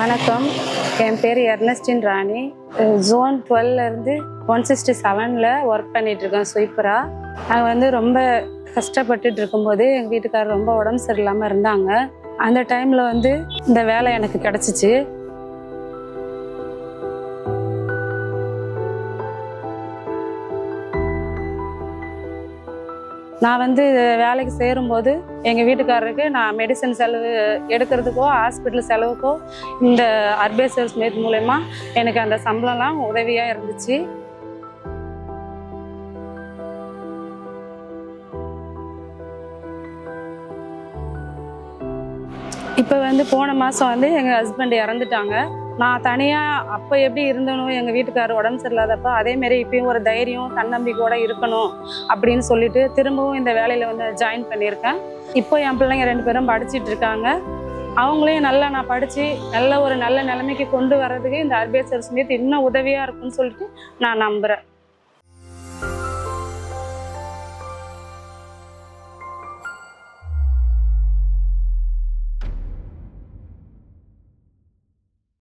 வணக்கம். என் பேர் எர்னஸ்டின் ராணி. Zone 12லேருந்து 167ல் work பண்ணிகிட்ருக்கேன் ஸ்வீப்பராக. நாங்கள் ரொம்ப கஷ்டப்பட்டுட்டு இருக்கும்போது எங்கள் வீட்டுக்காரர் ரொம்ப உடம்பு சரியில்லாமல் இருந்தாங்க. அந்த டைமில் இந்த வேலை எனக்கு கிடச்சிச்சு. நான் வேலைக்கு சேரும்போது எங்கள் வீட்டுக்காரருக்கு நான் மெடிசன் செலவு எடுக்கிறதுக்கோ ஹாஸ்பிட்டல் செலவுக்கோ இந்த அர்பேசர் ஸ்மித் மூலயமா எனக்கு அந்த சம்பளம்லாம் உதவியாக இருந்துச்சு. இப்போ போன மாதம் எங்கள் ஹஸ்பண்ட் இறந்துட்டாங்க. நான் தனியாக அப்போ எப்படி இருந்தனோ எங்கள் வீட்டுக்காரர் உடம்பு சரியில்லாதப்போ அதேமாரி இப்பயும் ஒரு தைரியம் தன்னம்பிக்கையோடு இருக்கணும் அப்படின்னு சொல்லிட்டு திரும்பவும் இந்த வேலையில் ஜாயின் பண்ணியிருக்கேன். இப்போ என் பிள்ளைங்க 2 பேரும் படிச்சுட்டு இருக்காங்க. அவங்களையும் நல்லா நான் படித்து நல்ல ஒரு நல்ல நிலைமைக்கு கொண்டு வர்றதுக்கு இந்த அர்பேசர் ஸ்மித் இன்னும் உதவியாக இருக்குன்னு சொல்லிட்டு நான் நம்புகிறேன்.